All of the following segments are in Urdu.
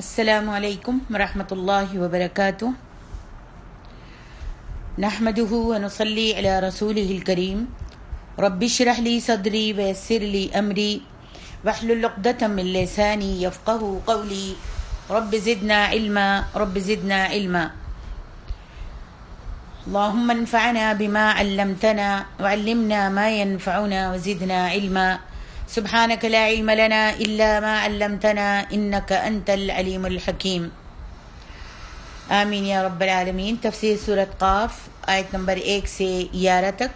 السلام علیکم ورحمۃ اللہ وبرکاتہ نحمده ونصلی علی رسولہ الکریم رب اشرح لی صدری ویسر لی امری واحلل عقدۃ من لسانی یفقهوا قولی رب زدنا علما اللهم انفعنا بما علمتنا وعلمنا ما ينفعنا وزدنا علما سبحانك لا علم لنا إلا ما علمتنا إنك أنت العليم الحكيم آمین یا رب العالمین۔ تفسیر سورۃ قاف آیت نمبر 1 سے 11 تک۔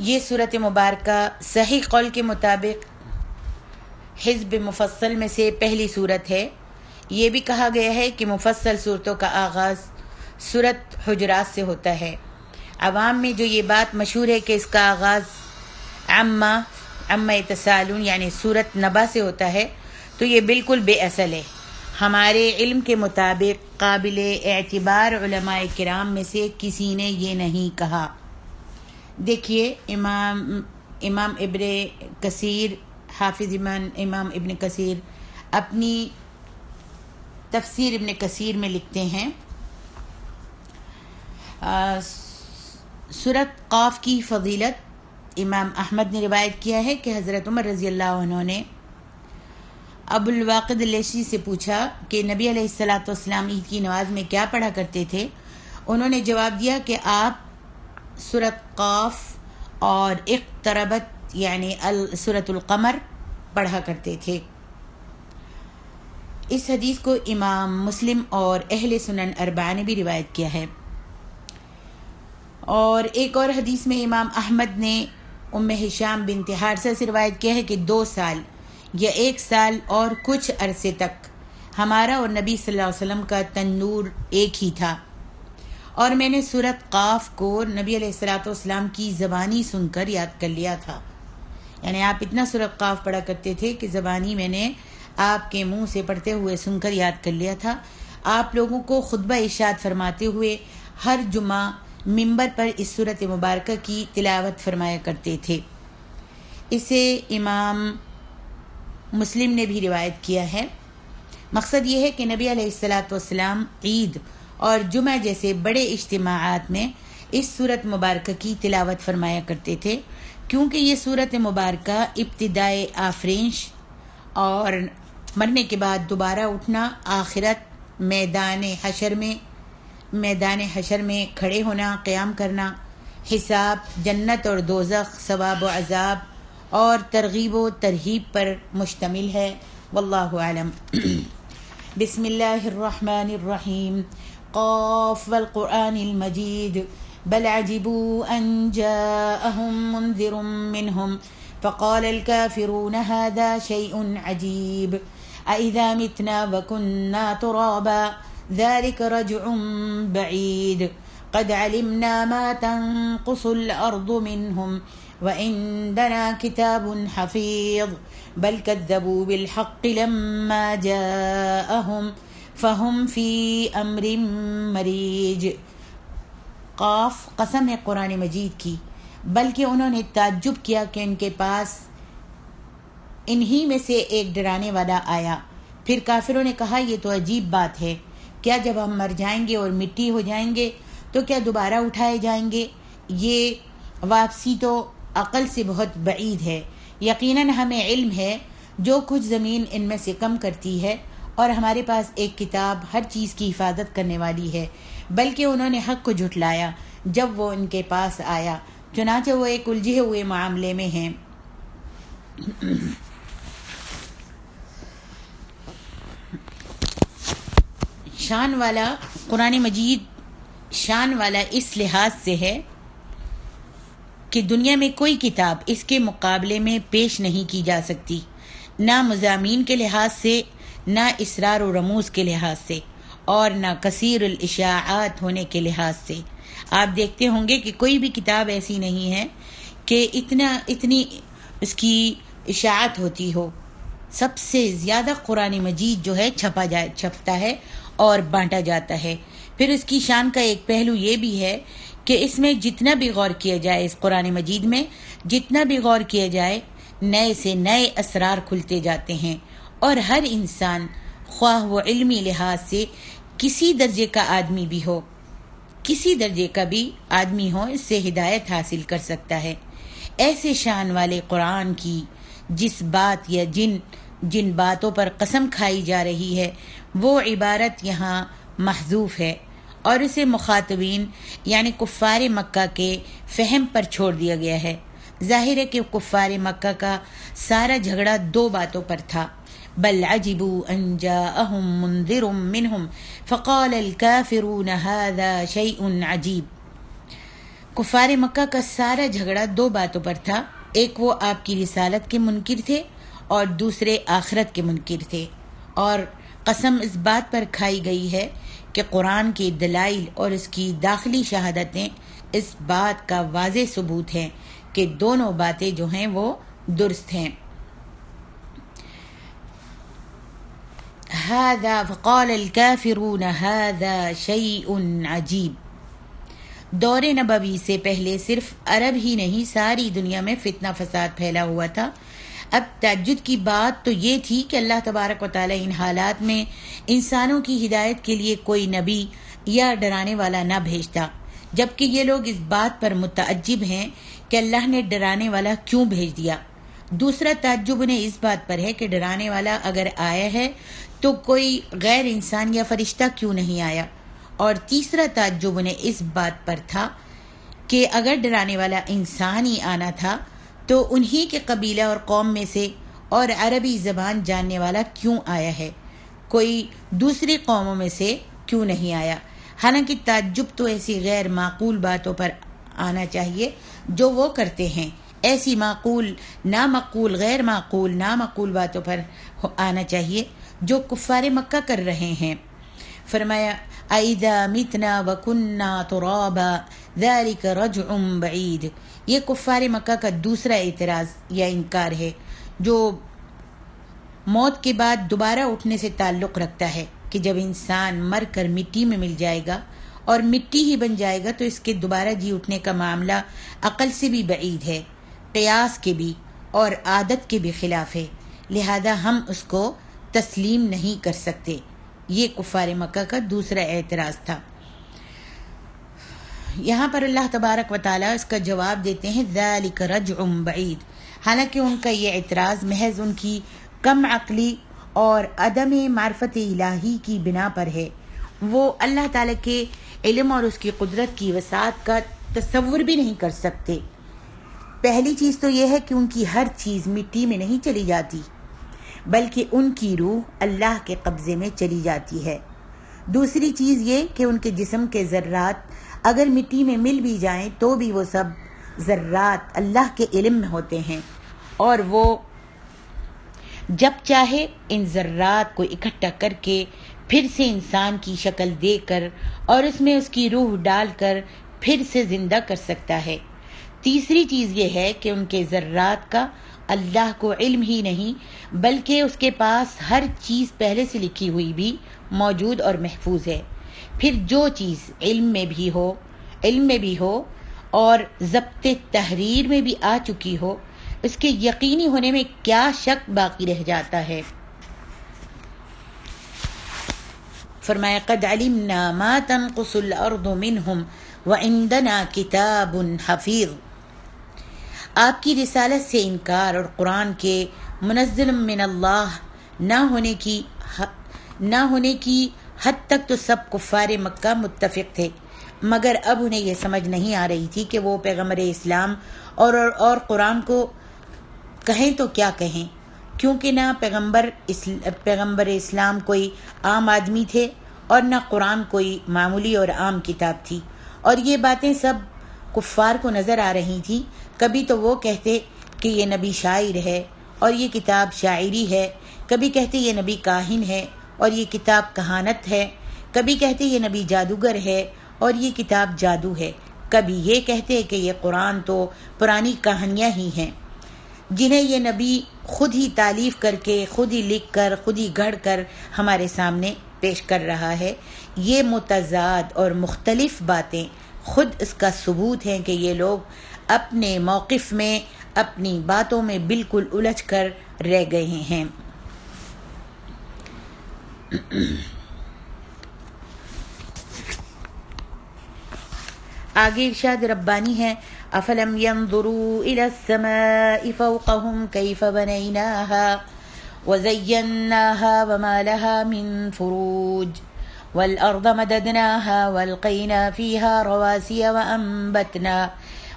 یہ سورۃ مبارکہ صحیح قول کے مطابق حزب مفصل میں سے پہلی سورت ہے۔ یہ بھی کہا گیا ہے کہ مفصل صورتوں کا آغاز سورۃ حجرات سے ہوتا ہے۔ عوام میں جو یہ بات مشہور ہے کہ اس کا آغاز عما یتساءلون یعنی سورۃ نبا سے ہوتا ہے، تو یہ بالکل بے اصل ہے۔ ہمارے علم کے مطابق قابل اعتبار علماء کرام میں سے کسی نے یہ نہیں کہا۔ دیکھیے امام ابن کثیر، حافظ امام ابن کثیر اپنی تفسیر ابن کثیر میں لکھتے ہیں، سورۃ قاف کی فضیلت امام احمد نے روایت کیا ہے کہ حضرت عمر رضی اللہ عنہ نے ابو الواقد لیثی سے پوچھا کہ نبی علیہ الصلاۃ والسلام عید کی نماز میں کیا پڑھا کرتے تھے۔ انہوں نے جواب دیا کہ آپ سورۃ قاف اور اقتربت یعنی سورۃ القمر پڑھا کرتے تھے۔ اس حدیث کو امام مسلم اور اہل سنن اربعہ نے بھی روایت کیا ہے۔ اور ایک اور حدیث میں امام احمد نے ام ہشام بنت حارثہ سے روایت کیا ہے کہ 2 سال یا 1 سال اور کچھ عرصے تک ہمارا اور نبی صلی اللہ علیہ وسلم کا تنور ایک ہی تھا، اور میں نے سورۃ قاف کو نبی علیہ الصلاۃ والسلام کی زبانی سن کر یاد کر لیا تھا۔ یعنی آپ اتنا سورۃ قاف پڑھا کرتے تھے کہ زبانی میں نے آپ کے منہ سے پڑھتے ہوئے سن کر یاد کر لیا تھا۔ آپ لوگوں کو خطبہ ارشاد فرماتے ہوئے ہر جمعہ ممبر پر اس سورۃ مبارکہ کی تلاوت فرمایا کرتے تھے۔ اسے امام مسلم نے بھی روایت کیا ہے۔ مقصد یہ ہے کہ نبی علیہ الصلاۃ والسلام عید اور جمعہ جیسے بڑے اجتماعات میں اس سورۃ مبارکہ کی تلاوت فرمایا کرتے تھے، کیونکہ یہ سورۃ مبارکہ ابتدائے آفرینش اور مرنے کے بعد دوبارہ اٹھنا، آخرت، میدان حشر میں کھڑے ہونا، قیام کرنا، حساب، جنت اور دوزخ، ثواب و عذاب اور ترغیب و ترہیب پر مشتمل ہے۔ واللہ اعلم۔ بسم اللہ الرحمن الرحیم۔ قاف والقرآن المجید بل عجبوا ان جاءهم منذر منهم فقال الكافرون هذا شيء عجيب أإذا متنا وكنا ترابا ذلك رجع بعيد قد علمنا ما تنقص الأرض منهم وعندنا كتاب حفيظ بل كذبوا بالحق لما جاءهم فهم في أمر مريج۔ قاف قسم ہے قرآن مجید کی، بلکہ انہوں نے تعجب کیا کہ ان کے پاس انہی میں سے ایک ڈرانے والا آیا۔ پھر کافروں نے کہا یہ تو عجیب بات ہے، کیا جب ہم مر جائیں گے اور مٹی ہو جائیں گے تو کیا دوبارہ اٹھائے جائیں گے؟ یہ واپسی تو عقل سے بہت بعید ہے۔ یقیناً ہمیں علم ہے جو کچھ زمین ان میں سے کم کرتی ہے، اور ہمارے پاس ایک کتاب ہر چیز کی حفاظت کرنے والی ہے۔ بلکہ انہوں نے حق کو جھٹلایا جب وہ ان کے پاس آیا، چنانچہ وہ ایک الجھے ہوئے معاملے میں ہیں۔ شان والا قرآن مجید شان والا اس لحاظ سے ہے کہ دنیا میں کوئی کتاب اس کے مقابلے میں پیش نہیں کی جا سکتی، نہ مضامین کے لحاظ سے، نہ اسرار و رموز کے لحاظ سے، اور نہ کثیر الاشاعات ہونے کے لحاظ سے۔ آپ دیکھتے ہوں گے کہ کوئی بھی کتاب ایسی نہیں ہے کہ اتنی اس کی اشاعت ہوتی ہو۔ سب سے زیادہ قرآن مجید جو ہے چھپتا ہے اور بانٹا جاتا ہے۔ پھر اس کی شان کا ایک پہلو یہ بھی ہے کہ اس میں جتنا بھی غور کیا جائے، اس قرآن مجید میں جتنا بھی غور کیا جائے، نئے سے نئے اسرار کھلتے جاتے ہیں، اور ہر انسان خواہ وہ علمی لحاظ سے کسی درجے کا آدمی بھی ہو، کسی درجے کا بھی آدمی ہو، اس سے ہدایت حاصل کر سکتا ہے۔ ایسے شان والے قرآن کی جس بات یا جن باتوں پر قسم کھائی جا رہی ہے وہ عبارت یہاں محذوف ہے اور اسے مخاطبین یعنی کفار مکہ کے فہم پر چھوڑ دیا گیا ہے۔ ظاہر ہے کہ کفار مکہ کا سارا جھگڑا دو باتوں پر تھا، بل عجبوا ان جاءهم منذر منهم فقال الكافرون هذا شيء عجیب۔ کفار مکہ کا سارا جھگڑا دو باتوں پر تھا، ایک وہ آپ کی رسالت کے منکر تھے اور دوسرے آخرت کے منکر تھے، اور قسم اس بات پر کھائی گئی ہے کہ قرآن کے دلائل اور اس کی داخلی شہادتیں اس بات کا واضح ثبوت ہیں کہ دونوں باتیں جو ہیں وہ درست ہیں۔ هذا فقال الكافرون هذا شيء عجیب۔ دور نبوی سے پہلے صرف عرب ہی نہیں ساری دنیا میں فتنہ فساد پھیلا ہوا تھا۔ اب تعجب کی بات تو یہ تھی کہ اللہ تبارک و تعالی ان حالات میں انسانوں کی ہدایت کے لیے کوئی نبی یا ڈرانے والا نہ بھیجتا، جبکہ یہ لوگ اس بات پر متعجب ہیں کہ اللہ نے ڈرانے والا کیوں بھیج دیا۔ دوسرا تعجب انہیں اس بات پر ہے کہ ڈرانے والا اگر آیا ہے تو کوئی غیر انسان یا فرشتہ کیوں نہیں آیا، اور تیسرا تعجب انہیں اس بات پر تھا کہ اگر ڈرانے والا انسان ہی آنا تھا تو انہی کے قبیلہ اور قوم میں سے اور عربی زبان جاننے والا کیوں آیا ہے، کوئی دوسری قوموں میں سے کیوں نہیں آیا۔ حالانکہ تعجب تو ایسی غیر معقول باتوں پر آنا چاہیے جو وہ کرتے ہیں، ایسی معقول نامعقول غیر معقول نامعقول باتوں پر آنا چاہیے جو کفار مکہ کر رہے ہیں۔ فرمایا اَإِذَا مِتْنَا وَكُنَّا تُرَابًا ذَلِكَ رَجْعٌ بَعِيدٌ۔ یہ کفار مکہ کا دوسرا اعتراض یا انکار ہے جو موت کے بعد دوبارہ اٹھنے سے تعلق رکھتا ہے کہ جب انسان مر کر مٹی میں مل جائے گا اور مٹی ہی بن جائے گا تو اس کے دوبارہ جی اٹھنے کا معاملہ عقل سے بھی بعید ہے، قیاس کے بھی اور عادت کے بھی خلاف ہے، لہذا ہم اس کو تسلیم نہیں کر سکتے۔ یہ کفار مکہ کا دوسرا اعتراض تھا۔ یہاں پر اللہ تبارک و تعالیٰ اس کا جواب دیتے ہیں ذَلِكَ رَجْعٌ بَعِيدٌ۔ حالانکہ ان کا یہ اعتراض محض ان کی کم عقلی اور عدم معرفت الہی کی بنا پر ہے، وہ اللہ تعالیٰ کے علم اور اس کی قدرت کی وسعت کا تصور بھی نہیں کر سکتے۔ پہلی چیز تو یہ ہے کہ ان کی ہر چیز مٹی میں نہیں چلی جاتی بلکہ ان کی روح اللہ کے قبضے میں چلی جاتی ہے۔ دوسری چیز یہ کہ ان کے جسم کے ذرات اگر مٹی میں مل بھی جائیں تو بھی وہ سب ذرات اللہ کے علم میں ہوتے ہیں، اور وہ جب چاہے ان ذرات کو اکٹھا کر کے پھر سے انسان کی شکل دے کر اور اس میں اس کی روح ڈال کر پھر سے زندہ کر سکتا ہے۔ تیسری چیز یہ ہے کہ ان کے ذرات کا اللہ کو علم ہی نہیں بلکہ اس کے پاس ہر چیز پہلے سے لکھی ہوئی بھی موجود اور محفوظ ہے۔ پھر جو چیز علم میں بھی ہو اور ضبط تحریر میں بھی آ چکی ہو، اس کے یقینی ہونے میں کیا شک باقی رہ جاتا ہے۔ فرمایا قد علمنا ما تنقص الارض منهم وعندنا کتاب حفیظ۔ آپ کی رسالت سے انکار اور قرآن کے منزل من اللہ نہ ہونے کی حد تک تو سب کفار مکہ متفق تھے، مگر اب انہیں یہ سمجھ نہیں آ رہی تھی کہ وہ پیغمبر اسلام اور قرآن کو کہیں تو کیا کہیں، کیونکہ نہ پیغمبر اسلام کوئی عام آدمی تھے اور نہ قرآن کوئی معمولی اور عام کتاب تھی، اور یہ باتیں سب کفار کو نظر آ رہی تھی۔ کبھی تو وہ کہتے کہ یہ نبی شاعر ہے اور یہ کتاب شاعری ہے، کبھی کہتے یہ نبی کاہن ہے اور یہ کتاب کہانت ہے، کبھی کہتے یہ نبی جادوگر ہے اور یہ کتاب جادو ہے، کبھی یہ کہتے کہ یہ قرآن تو پرانی کہانیاں ہی ہیں جنہیں یہ نبی خود ہی تالیف کر کے خود ہی لکھ کر خود ہی گھڑ کر ہمارے سامنے پیش کر رہا ہے۔ یہ متضاد اور مختلف باتیں خود اس کا ثبوت ہیں کہ یہ لوگ اپنے موقف میں اپنی باتوں میں بالکل الجھ کر رہ گئے ہیں۔ آگے ارشاد ربانی ہے، افلم ينظروا الى السماء فوقهم كيف بنيناها وزيناها وما لها من فروج والارض مددناها والقينا فيها رواسي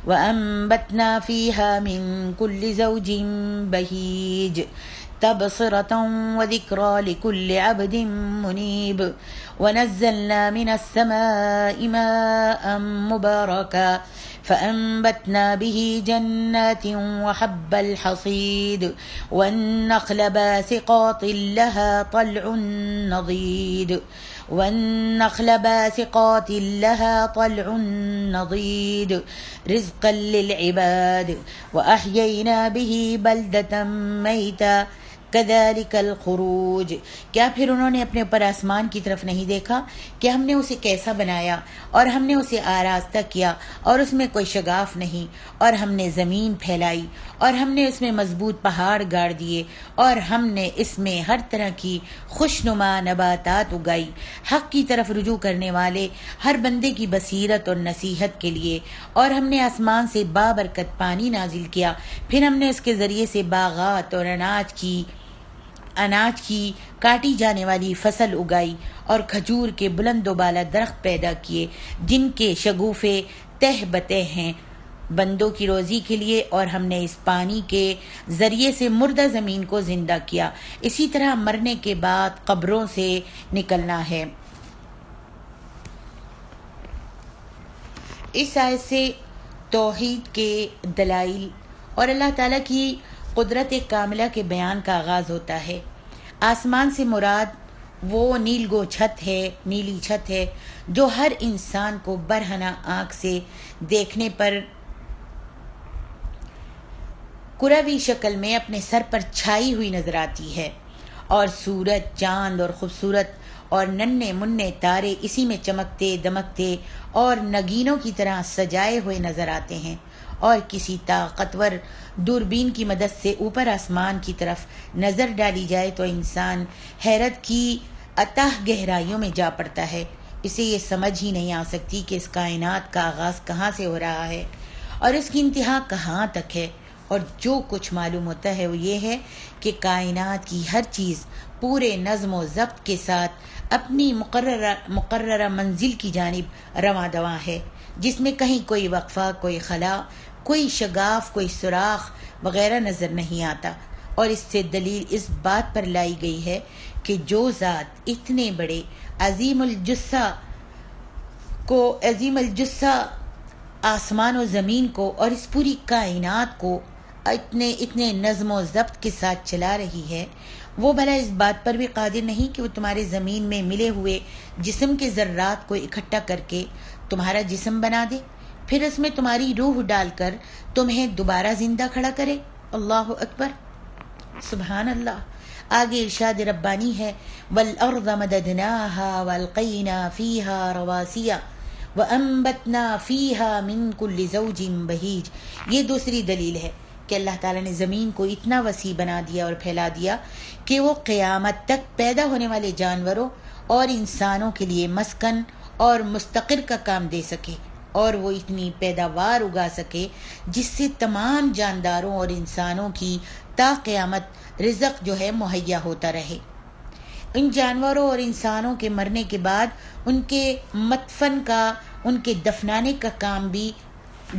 وانبتنا فيها من كل زوج بهيج تبصرة وذكرى لكل عبد منيب ونزلنا من السماء ماء مباركا فأنبتنا به جنات وحب الحصيد والنخل باسقات لها طلع نضيد رزقا للعباد وأحيينا به بلدة ميتا كذلك الخروج۔ کیا پھر انہوں نے اپنے اوپر آسمان کی طرف نہیں دیکھا کہ ہم نے اسے کیسا بنایا اور ہم نے اسے آراستہ کیا اور اس میں کوئی شگاف نہیں، اور ہم نے زمین پھیلائی اور ہم نے اس میں مضبوط پہاڑ گاڑ دیے اور ہم نے اس میں ہر طرح کی خوشنما نباتات اگائی، حق کی طرف رجوع کرنے والے ہر بندے کی بصیرت اور نصیحت کے لیے۔ اور ہم نے آسمان سے بابرکت پانی نازل کیا، پھر ہم نے اس کے ذریعے سے باغات اور اناج کی کاٹی جانے والی فصل اگائی اور کھجور کے بلند و بالا درخت پیدا کیے جن کے شگوفے تہ بتہ ہیں بندوں کی روزی کے لیے، اور ہم نے اس پانی کے ذریعے سے مردہ زمین کو زندہ کیا، اسی طرح مرنے کے بعد قبروں سے نکلنا ہے۔ اس آیت سے توحید کے دلائل اور اللہ تعالیٰ کی قدرت کاملہ کے بیان کا آغاز ہوتا ہے۔ آسمان سے مراد وہ نیلی چھت ہے جو ہر انسان کو برہنہ آنکھ سے دیکھنے پر کروی شکل میں اپنے سر پر چھائی ہوئی نظر آتی ہے، اور سورج، چاند اور خوبصورت اور ننھے منھے تارے اسی میں چمکتے دمکتے اور نگینوں کی طرح سجائے ہوئے نظر آتے ہیں، اور کسی طاقتور دوربین کی مدد سے اوپر آسمان کی طرف نظر ڈالی جائے تو انسان حیرت کی اتاہ گہرائیوں میں جا پڑتا ہے، اسے یہ سمجھ ہی نہیں آ سکتی کہ اس کائنات کا آغاز کہاں سے ہو رہا ہے اور اس کی انتہا کہاں تک ہے، اور جو کچھ معلوم ہوتا ہے وہ یہ ہے کہ کائنات کی ہر چیز پورے نظم و ضبط کے ساتھ اپنی مقررہ منزل کی جانب رواں دواں ہے، جس میں کہیں کوئی وقفہ، کوئی خلا، کوئی شگاف، کوئی سوراخ وغیرہ نظر نہیں آتا۔ اور اس سے دلیل اس بات پر لائی گئی ہے کہ جو ذات اتنے بڑے عظیم الجثہ آسمان و زمین کو اور اس پوری کائنات کو اتنے نظم و ضبط کے ساتھ چلا رہی ہے، وہ بھلا اس بات پر بھی قادر نہیں کہ وہ تمہارے زمین میں ملے ہوئے جسم کے ذرات کو اکٹھا کر کے تمہارا جسم بنا دے، پھر اس میں تمہاری روح ڈال کر تمہیں دوبارہ زندہ کھڑا کرے؟ اللہ اکبر، سبحان اللہ۔ آگے ارشاد ربانی ہے، وَالْأَرْضَ مَدَدْنَاهَا وَأَلْقَيْنَا فِيهَا رَوَاسِيَ وَأَنبَتْنَا فِيهَا مِن كُلِّ زَوْجٍ بَهِيجٍ۔ یہ دوسری دلیل ہے کہ اللہ تعالیٰ نے زمین کو اتنا وسیع بنا دیا اور پھیلا دیا کہ وہ قیامت تک پیدا ہونے والے جانوروں اور انسانوں کے لیے مسکن اور مستقر کا کام دے سکے، اور وہ اتنی پیداوار اگا سکے جس سے تمام جانداروں اور انسانوں کی تا قیامت رزق جو ہے مہیا ہوتا رہے۔ ان جانوروں اور انسانوں کے مرنے کے بعد ان کے مدفن کا، ان کے دفنانے کا کام بھی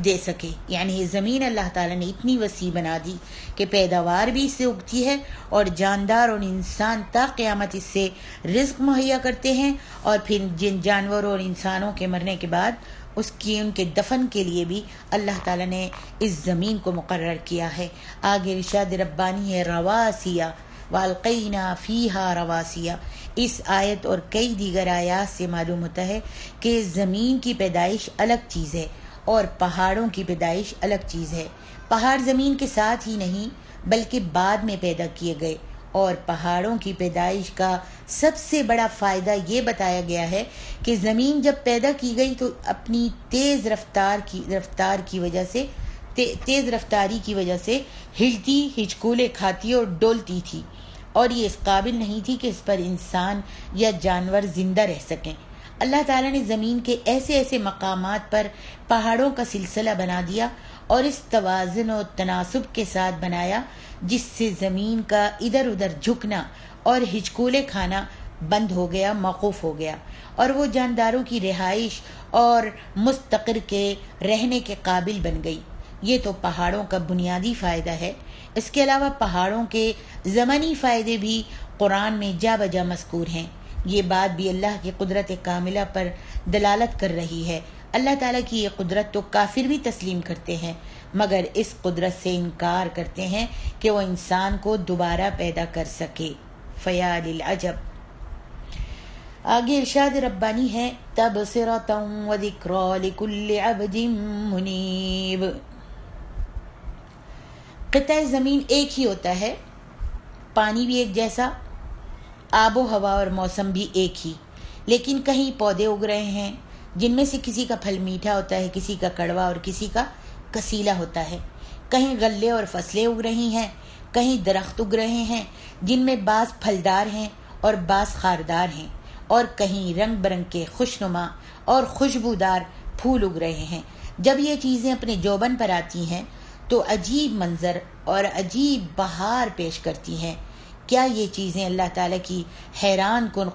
دے سکے، یعنی یہ زمین اللہ تعالیٰ نے اتنی وسیع بنا دی کہ پیداوار بھی اس سے اگتی ہے اور جاندار اور انسان تا قیامت اس سے رزق مہیا کرتے ہیں، اور پھر جن جانوروں اور انسانوں کے مرنے کے بعد ان کے دفن کے لیے بھی اللہ تعالیٰ نے اس زمین کو مقرر کیا ہے۔ آگے ارشاد ربانی ہے، رواسیہ والقینا فیہا رواسیہ۔ اس آیت اور کئی دیگر آیات سے معلوم ہوتا ہے کہ زمین کی پیدائش الگ چیز ہے اور پہاڑوں کی پیدائش الگ چیز ہے۔ پہاڑ زمین کے ساتھ ہی نہیں بلکہ بعد میں پیدا کیے گئے، اور پہاڑوں کی پیدائش کا سب سے بڑا فائدہ یہ بتایا گیا ہے کہ زمین جب پیدا کی گئی تو اپنی تیز رفتاری کی وجہ سے ہلتی، ہچکولے کھاتی اور ڈولتی تھی، اور یہ اس قابل نہیں تھی کہ اس پر انسان یا جانور زندہ رہ سکیں۔ اللہ تعالیٰ نے زمین کے ایسے ایسے مقامات پر پہاڑوں کا سلسلہ بنا دیا اور اس توازن و تناسب کے ساتھ بنایا جس سے زمین کا ادھر ادھر جھکنا اور ہچکولے کھانا بند ہو گیا، موقوف ہو گیا، اور وہ جانداروں کی رہائش اور مستقر کے رہنے کے قابل بن گئی۔ یہ تو پہاڑوں کا بنیادی فائدہ ہے۔ اس کے علاوہ پہاڑوں کے زمینی فائدے بھی قرآن میں جا بجا مذکور ہیں۔ یہ بات بھی اللہ کی قدرت کاملہ پر دلالت کر رہی ہے۔ اللہ تعالیٰ کی یہ قدرت تو کافر بھی تسلیم کرتے ہیں، مگر اس قدرت سے انکار کرتے ہیں کہ وہ انسان کو دوبارہ پیدا کر سکے۔ فیا للعجب۔ آگے ارشاد ربانی ہے، تبصرۃ و ذکریٰ لکل عبد منیب۔ قطع زمین ایک ہی ہوتا ہے، پانی بھی ایک جیسا، آب و ہوا اور موسم بھی ایک ہی، لیکن کہیں پودے اگ رہے ہیں جن میں سے کسی کا پھل میٹھا ہوتا ہے، کسی کا کڑوا اور کسی کا کسیلا ہوتا ہے۔ کہیں غلے اور فصلیں اگ رہی ہیں، کہیں درخت اگ رہے ہیں جن میں بعض پھلدار ہیں اور بعض خاردار ہیں، اور کہیں رنگ برنگ کے خوشنما اور خوشبودار پھول اگ رہے ہیں۔ جب یہ چیزیں اپنے جوبن پر آتی ہیں تو عجیب منظر اور عجیب بہار پیش کرتی ہیں۔ کیا یہ چیزیں اللہ تعالیٰ کی حیران کن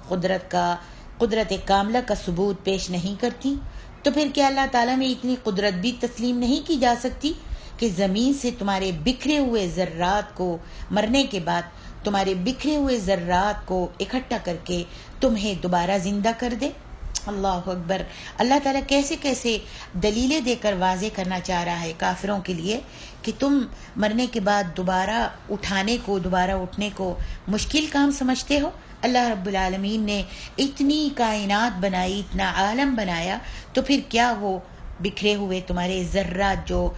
قدرت کاملہ کا ثبوت پیش نہیں کرتی؟ تو پھر کیا اللہ تعالیٰ میں اتنی قدرت بھی تسلیم نہیں کی جا سکتی کہ زمین سے تمہارے بکھرے ہوئے ذرات کو مرنے کے بعد تمہارے بکھرے ہوئے ذرات کو اکٹھا کر کے تمہیں دوبارہ زندہ کر دے؟ اللہ اکبر۔ اللہ تعالیٰ کیسے کیسے دلیلیں دے کر واضح کرنا چاہ رہا ہے کافروں کے لیے کہ تم مرنے کے بعد دوبارہ اٹھنے کو مشکل کام سمجھتے ہو۔ اللہ رب العالمین نے اتنی کائنات بنائی، اتنا عالم بنایا، تو پھر کیا وہ بکھرے ہوئے تمہارے ذرات جو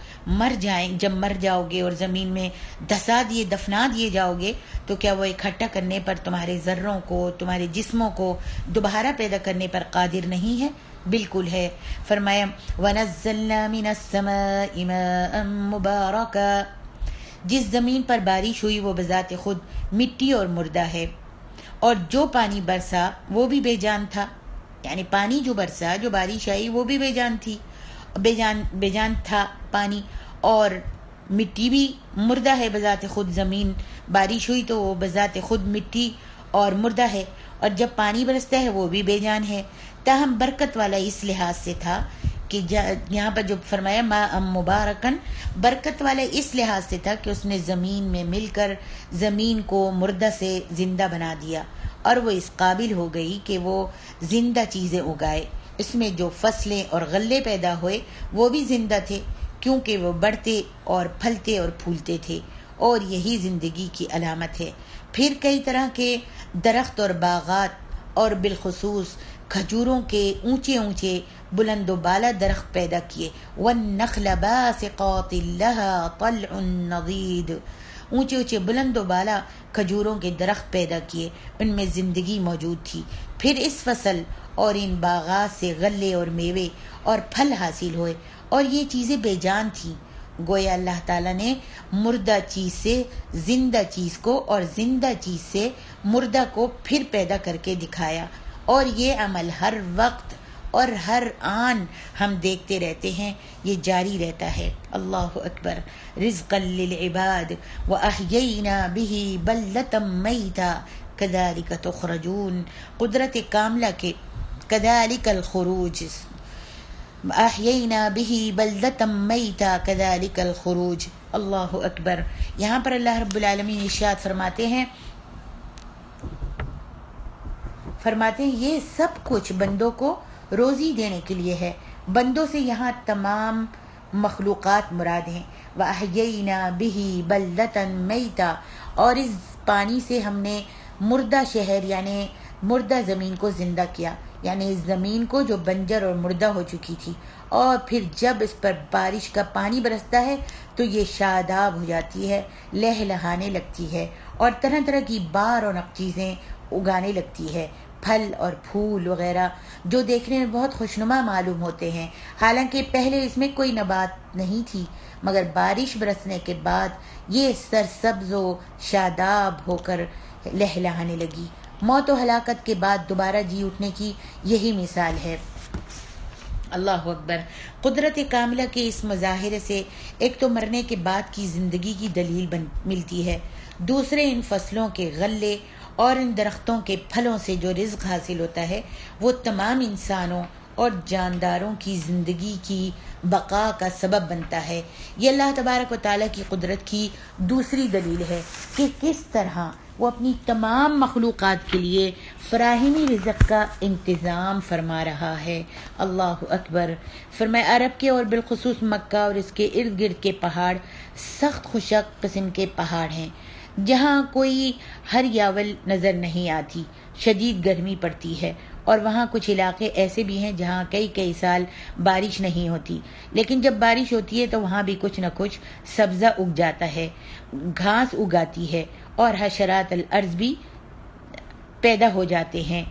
جب مر جاؤ گے اور زمین میں دفنا دیے جاؤ گے، تو کیا وہ اکٹھا کرنے پر، تمہارے ذروں کو، تمہارے جسموں کو دوبارہ پیدا کرنے پر قادر نہیں ہے؟ بالکل ہے۔ فرمایا وَنَزَّلْنَا مِنَ السَّمَاءِ مَاءً مُبَارَكًا، جس زمین پر بارش ہوئی وہ بذات خود مٹی اور مردہ ہے، اور جو پانی برسا وہ بھی بے جان تھا، یعنی پانی جو برسا، جو بارش آئی وہ بھی بے جان تھا پانی، اور مٹی بھی مردہ ہے بذات خود۔ زمین بارش ہوئی تو وہ بذات خود مٹی اور مردہ ہے، اور جب پانی برستا ہے وہ بھی بے جان ہے۔ تاہم برکت والا اس لحاظ سے تھا کہ یہاں پر جو فرمایا ماء مبارکن، برکت والا اس لحاظ سے تھا کہ اس نے زمین میں مل کر زمین کو مردہ سے زندہ بنا دیا، اور وہ اس قابل ہو گئی کہ وہ زندہ چیزیں اگائے۔ اس میں جو فصلیں اور غلے پیدا ہوئے وہ بھی زندہ تھے، کیونکہ وہ بڑھتے اور پھلتے اور پھولتے تھے، اور یہی زندگی کی علامت ہے۔ پھر کئی طرح کے درخت اور باغات، اور بالخصوص کھجوروں کے اونچے اونچے بلند و بالا درخت پیدا کیے۔ وَالنَّخْلَ بَاسِقَاتٍ لَهَا طَلْعٌ نَضِيدٌ، اونچے اونچے بلند و بالا کھجوروں کے درخت پیدا کیے، ان میں زندگی موجود تھی۔ پھر اس فصل اور ان باغات سے غلے اور میوے اور پھل حاصل ہوئے، اور یہ چیزیں بے جان تھیں۔ گویا اللہ تعالیٰ نے مردہ چیز سے زندہ چیز کو اور زندہ چیز سے مردہ کو پھر پیدا کر کے دکھایا، اور یہ عمل ہر وقت اور ہر آن ہم دیکھتے رہتے ہیں، یہ جاری رہتا ہے۔ اللہ اکبر۔ رزقا للعباد واحیینا به بلدۃ میتا کذالک تخرجون، قدرت کاملہ کے کذالک الخروج، احیینا به بلدۃ میتا کذالک الخروج۔ اللہ اکبر۔ یہاں پر اللہ رب العالمین ارشاد فرماتے ہیں یہ سب کچھ بندوں کو روزی دینے کے لیے ہے۔ بندوں سے یہاں تمام مخلوقات مراد ہیں۔ وَأَحْيَيْنَا بِهِ بَلْدَةً مَيْتًا، اور اس پانی سے ہم نے مردہ شہر یعنی مردہ زمین کو زندہ کیا، یعنی اس زمین کو جو بنجر اور مردہ ہو چکی تھی، اور پھر جب اس پر بارش کا پانی برستا ہے تو یہ شاداب ہو جاتی ہے، لہلہانے لگتی ہے، اور طرح طرح کی بار اور چیزیں اگانے لگتی ہے، پھل اور پھول وغیرہ جو دیکھنے میں بہت خوشنما معلوم ہوتے ہیں، حالانکہ پہلے اس میں کوئی نبات نہیں تھی، مگر بارش برسنے کے بعد یہ سرسبز و شاداب ہو کر لہلہانے لگی۔ موت و ہلاکت کے بعد دوبارہ جی اٹھنے کی یہی مثال ہے۔ اللہ اکبر۔ قدرت کاملہ کے اس مظاہرے سے ایک تو مرنے کے بعد کی زندگی کی دلیل ملتی ہے، دوسرے ان فصلوں کے غلے اور ان درختوں کے پھلوں سے جو رزق حاصل ہوتا ہے وہ تمام انسانوں اور جانداروں کی زندگی کی بقا کا سبب بنتا ہے۔ یہ اللہ تبارک و تعالیٰ کی قدرت کی دوسری دلیل ہے کہ کس طرح وہ اپنی تمام مخلوقات کے لیے فراہمی رزق کا انتظام فرما رہا ہے۔ اللہ اکبر۔ فرمایا عرب کے اور بالخصوص مکہ اور اس کے ارد گرد کے پہاڑ سخت خشک قسم کے پہاڑ ہیں، جہاں کوئی ہریاول نظر نہیں آتی، شدید گرمی پڑتی ہے، اور وہاں کچھ علاقے ایسے بھی ہیں جہاں کئی سال بارش نہیں ہوتی، لیکن جب بارش ہوتی ہے تو وہاں بھی کچھ نہ کچھ سبزہ اگ جاتا ہے، گھاس اگاتی ہے، اور حشرات الارض بھی پیدا ہو جاتے ہیں۔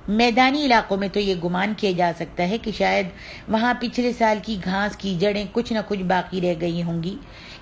میدانی علاقوں میں تو یہ گمان کیا جا سکتا ہے کہ شاید وہاں پچھلے سال کی گھاس کی جڑیں کچھ نہ کچھ باقی رہ گئی ہوں گی،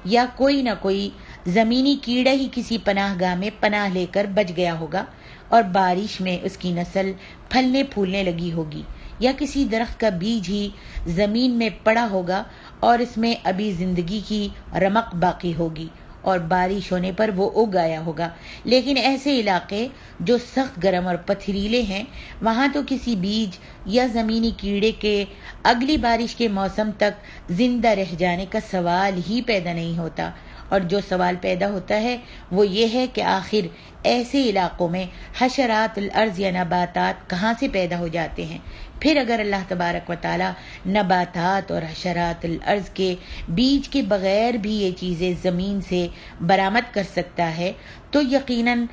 یا کوئی نہ کوئی زمینی کیڑا ہی کسی پناہ گاہ میں پناہ لے کر بچ گیا ہوگا اور بارش میں اس کی نسل پھلنے پھولنے لگی ہوگی، یا کسی درخت کا بیج ہی زمین میں پڑا ہوگا اور اس میں ابھی زندگی کی رمق باقی ہوگی اور بارش ہونے پر وہ اگ آیا ہوگا۔ لیکن ایسے علاقے جو سخت گرم اور پتھریلے ہیں، وہاں تو کسی بیج یا زمینی کیڑے کے اگلی بارش کے موسم تک زندہ رہ جانے کا سوال ہی پیدا نہیں ہوتا، اور جو سوال پیدا ہوتا ہے وہ یہ ہے کہ آخر ایسے علاقوں میں حشرات الارض یا نباتات کہاں سے پیدا ہو جاتے ہیں؟ پھر اگر اللہ تبارک و تعالی نباتات اور حشرات الارض کے بیج کے بغیر بھی یہ چیزیں زمین سے برآمد کر سکتا ہے تو یقیناً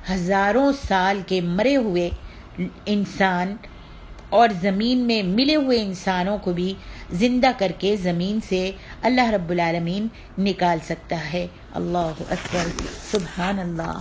ہزاروں سال کے مرے ہوئے انسان اور زمین میں ملے ہوئے انسانوں کو بھی زندہ کر کے زمین سے اللہ رب العالمین نکال سکتا ہے۔ اللہ اکبر، سبحان اللہ۔